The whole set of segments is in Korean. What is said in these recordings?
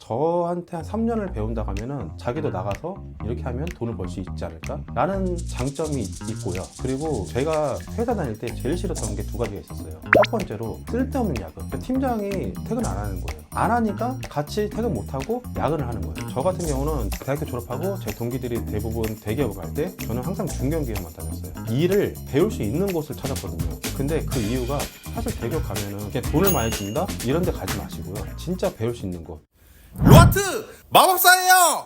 저한테 한 3년을 배운다고 하면은 자기도 나가서 이렇게 하면 돈을 벌 수 있지 않을까? 라는 장점이 있고요. 그리고 제가 회사 다닐 때 제일 싫었던 게 두 가지가 있었어요. 첫 번째로 쓸데없는 야근. 그러니까 팀장이 퇴근 안 하는 거예요. 안 하니까 같이 퇴근 못 하고 야근을 하는 거예요. 저 같은 경우는 대학교 졸업하고 제 동기들이 대부분 대기업을 갈 때 저는 항상 중견기업만 다녔어요. 일을 배울 수 있는 곳을 찾았거든요. 근데 그 이유가 사실 대기업 가면은 그냥 돈을 많이 준다? 이런 데 가지 마시고요. 진짜 배울 수 있는 곳. 로하트 마법사예요.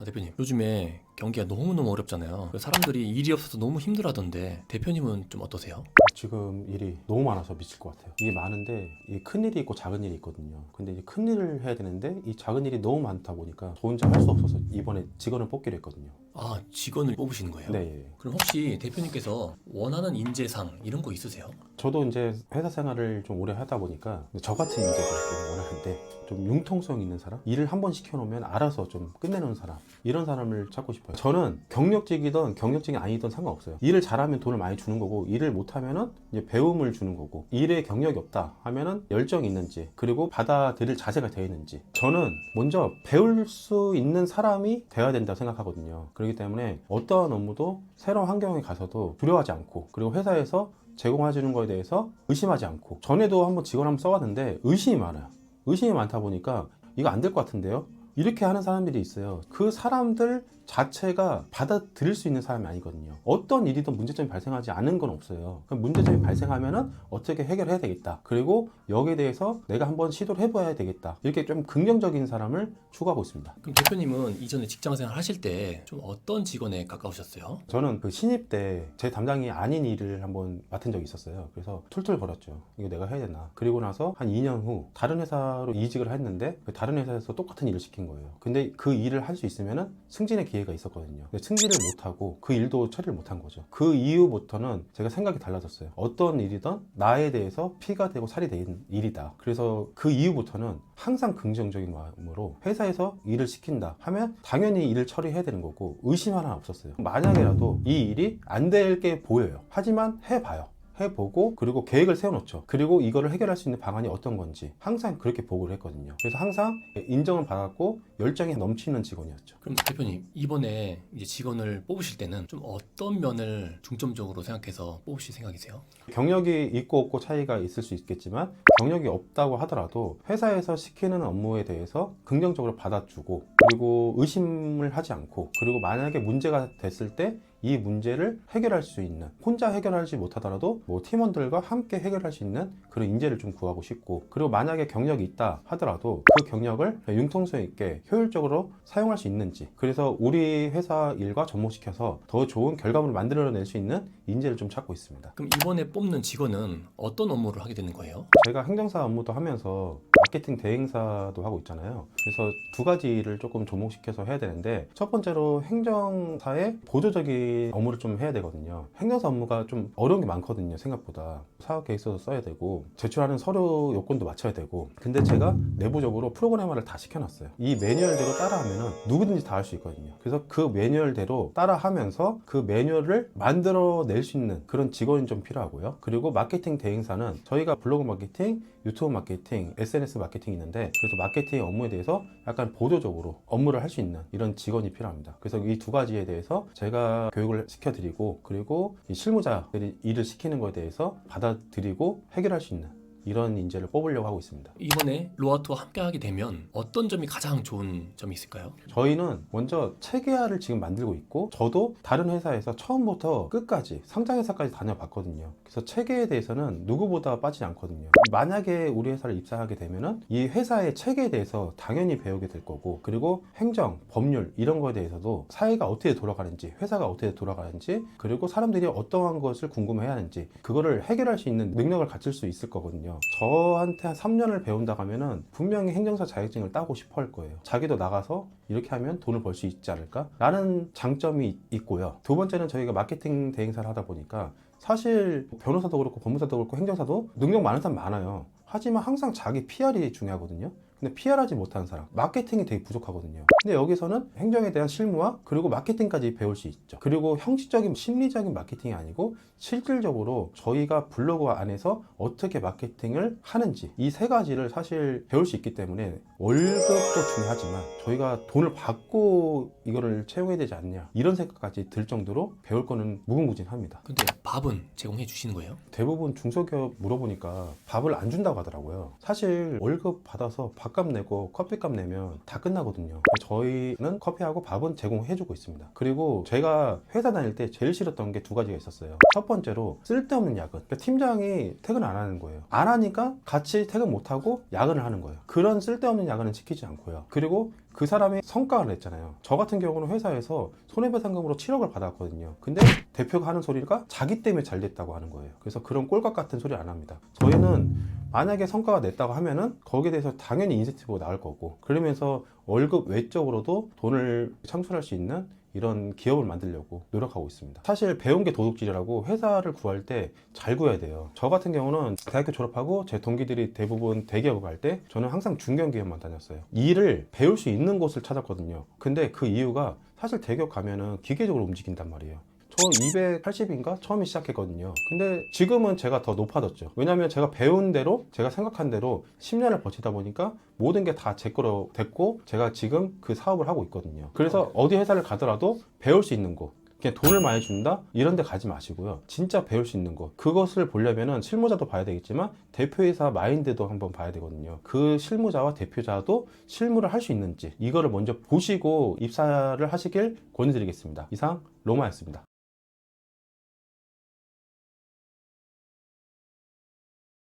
대표님, 요즘에 경기가 너무너무 어렵잖아요. 사람들이 일이 없어서 너무 힘들어하던데 대표님은 좀 어떠세요? 지금 일이 너무 많아서 미칠 것 같아요. 이게 많은데 이 큰 일이 있고 작은 일이 있거든요. 근데 이제 큰 일을 해야 되는데 이 작은 일이 너무 많다 보니까 저 혼자 할 수 없어서 이번에 직원을 뽑기로 했거든요. 아, 직원을 뽑으시는 거예요? 네. 그럼 혹시 대표님께서 원하는 인재상 이런 거 있으세요? 저도 이제 회사 생활을 좀 오래 하다 보니까 저같은 인재를 좀 원하는데 좀 융통성 있는 사람? 일을 한 번 시켜놓으면 알아서 좀 끝내는 사람, 이런 사람을 찾고 싶어요. 저는 경력직이든 경력직이 아니든 상관없어요. 일을 잘하면 돈을 많이 주는 거고, 일을 못하면은 이제 배움을 주는 거고, 일에 경력이 없다 하면은 열정이 있는지, 그리고 받아들일 자세가 되어 있는지. 저는 먼저 배울 수 있는 사람이 되어야 된다고 생각하거든요. 그렇기 때문에 어떠한 업무도 새로운 환경에 가서도 두려워하지 않고, 그리고 회사에서 제공해주는 거에 대해서 의심하지 않고. 전에도 한번 직원 한번 써봤는데 의심이 많아요. 의심이 많다 보니까 이거 안 될 것 같은데요? 이렇게 하는 사람들이 있어요. 그 사람들 자체가 받아들일 수 있는 사람이 아니거든요. 어떤 일이든 문제점이 발생하지 않은 건 없어요. 그럼 문제점이 발생하면은 어떻게 해결해야 되겠다. 그리고 여기에 대해서 내가 한번 시도를 해봐야 되겠다. 이렇게 좀 긍정적인 사람을 추구하고 있습니다. 그럼 대표님은 이전에 직장생활 하실 때 좀 어떤 직원에 가까우셨어요? 저는 그 신입 때 제 담당이 아닌 일을 한번 맡은 적이 있었어요. 그래서 툴툴 거렸죠. 이거 내가 해야 되나. 그리고 나서 한 2년 후 다른 회사로 이직을 했는데 그 다른 회사에서 똑같은 일을 시킨 거예요. 근데 그 일을 할 수 있으면은 승진의 기회가 있었거든요. 근데 승진을 못하고 그 일도 처리를 못한 거죠. 그 이후부터는 제가 생각이 달라졌어요. 어떤 일이든 나에 대해서 피가 되고 살이 된 일이다. 그래서 그 이후부터는 항상 긍정적인 마음으로 회사에서 일을 시킨다 하면 당연히 일을 처리해야 되는 거고 의심 하나 없었어요. 만약에라도 이 일이 안 될 게 보여요. 하지만 해봐요. 해보고 그리고 계획을 세워놓죠. 그리고 이거를 해결할 수 있는 방안이 어떤 건지 항상 그렇게 보고를 했거든요. 그래서 항상 인정을 받았고 열정이 넘치는 직원이었죠. 그럼 대표님, 이번에 이제 직원을 뽑으실 때는 좀 어떤 면을 중점적으로 생각해서 뽑으실 생각이세요? 경력이 있고 없고 차이가 있을 수 있겠지만 경력이 없다고 하더라도 회사에서 시키는 업무에 대해서 긍정적으로 받아주고 그리고 의심을 하지 않고 그리고 만약에 문제가 됐을 때 이 문제를 해결할 수 있는, 혼자 해결하지 못하더라도 뭐 팀원들과 함께 해결할 수 있는 그런 인재를 좀 구하고 싶고, 그리고 만약에 경력이 있다 하더라도 그 경력을 융통성 있게 효율적으로 사용할 수 있는지, 그래서 우리 회사 일과 접목시켜서 더 좋은 결과물을 만들어낼 수 있는 인재를 좀 찾고 있습니다. 그럼 이번에 뽑는 직원은 어떤 업무를 하게 되는 거예요? 제가 행정사 업무도 하면서 마케팅 대행사도 하고 있잖아요. 그래서 두 가지 일을 조금 접목시켜서 해야 되는데, 첫 번째로 행정사의 보조적인 업무를 좀 해야 되거든요. 행정사 업무가 좀 어려운 게 많거든요. 생각보다 사업 계획서도 써야 되고 제출하는 서류 요건도 맞춰야 되고. 근데 제가 내부적으로 프로그래머를 다 시켜놨어요. 이 매뉴얼대로 따라하면 누구든지 다 할 수 있거든요. 그래서 그 매뉴얼대로 따라하면서 그 매뉴얼을 만들어낼 수 있는 그런 직원이 좀 필요하고요. 그리고 마케팅 대행사는 저희가 블로그 마케팅, 유튜브 마케팅, SNS 마케팅이 있는데, 그래서 마케팅 업무에 대해서 약간 보조적으로 업무를 할 수 있는 이런 직원이 필요합니다. 그래서 이 두 가지에 대해서 제가 교육을 시켜드리고, 그리고 이 실무자들이 일을 시키는 것에 대해서 받아들이고 해결할 수 있는 이런 인재를 뽑으려고 하고 있습니다. 이번에 로아트와 함께 하게 되면 어떤 점이 가장 좋은 점이 있을까요? 저희는 먼저 체계화를 지금 만들고 있고, 저도 다른 회사에서 처음부터 끝까지 상장회사까지 다녀봤거든요. 그래서 체계에 대해서는 누구보다 빠지지 않거든요. 만약에 우리 회사를 입사하게 되면은 이 회사의 체계에 대해서 당연히 배우게 될 거고, 그리고 행정, 법률 이런 거에 대해서도 사회가 어떻게 돌아가는지, 회사가 어떻게 돌아가는지, 그리고 사람들이 어떠한 것을 궁금해야 하는지 그거를 해결할 수 있는 능력을 갖출 수 있을 거거든요. 저한테 한 3년을 배운다고 하면은 분명히 행정사 자격증을 따고 싶어 할 거예요. 자기도 나가서 이렇게 하면 돈을 벌 수 있지 않을까? 라는 장점이 있고요. 두 번째는 저희가 마케팅 대행사를 하다 보니까 사실 변호사도 그렇고 법무사도 그렇고 행정사도 능력 많은 사람 많아요. 하지만 항상 자기 PR이 중요하거든요. 근데 PR하지 못하는 사람, 마케팅이 되게 부족하거든요. 근데 여기서는 행정에 대한 실무와 그리고 마케팅까지 배울 수 있죠. 그리고 형식적인 심리적인 마케팅이 아니고 실질적으로 저희가 블로그 안에서 어떻게 마케팅을 하는지 이 세 가지를 사실 배울 수 있기 때문에 월급도 중요하지만 저희가 돈을 받고 이거를 채용해야 되지 않냐 이런 생각까지 들 정도로 배울 거는 무궁무진합니다. 근데 밥은 제공해 주시는 거예요? 대부분 중소기업 물어보니까 밥을 안 준다고 하더라고요. 사실 월급 받아서 밥값 내고 커피값 내면 다 끝나거든요. 저희는 커피하고 밥은 제공해주고 있습니다. 그리고 제가 회사 다닐 때 제일 싫었던 게 두 가지가 있었어요. 첫 번째로 쓸데없는 야근. 그러니까 팀장이 퇴근 안 하는 거예요. 안 하니까 같이 퇴근 못하고 야근을 하는 거예요. 그런 쓸데없는 야근은 시키지 않고요. 그리고 그 사람이 성과를 냈잖아요. 저 같은 경우는 회사에서 손해배상금으로 7억을 받았거든요. 근데 대표가 하는 소리가 자기 때문에 잘 됐다고 하는 거예요. 그래서 그런 꼴값 같은 소리 안 합니다. 저희는 만약에 성과가 냈다고 하면은 거기에 대해서 당연히 인센티브가 나올 거고, 그러면서 월급 외적으로도 돈을 창출할 수 있는 이런 기업을 만들려고 노력하고 있습니다. 사실 배운 게 도둑질이라고 회사를 구할 때 잘 구해야 돼요. 저 같은 경우는 대학교 졸업하고 제 동기들이 대부분 대기업을 갈 때 저는 항상 중견기업만 다녔어요. 일을 배울 수 있는 곳을 찾았거든요. 근데 그 이유가 사실 대기업 가면은 기계적으로 움직인단 말이에요. 저 280인가 처음에 시작했거든요. 근데 지금은 제가 더 높아졌죠. 왜냐면 제가 배운 대로, 제가 생각한 대로 10년을 버티다 보니까 모든 게 다 제 거로 됐고, 제가 지금 그 사업을 하고 있거든요. 그래서 어디 회사를 가더라도 배울 수 있는 곳, 그냥 돈을 많이 준다? 이런 데 가지 마시고요. 진짜 배울 수 있는 것. 그것을 보려면은 실무자도 봐야 되겠지만 대표이사 마인드도 한번 봐야 되거든요. 그 실무자와 대표자도 실무를 할 수 있는지 이거를 먼저 보시고 입사를 하시길 권유드리겠습니다. 이상 로마였습니다.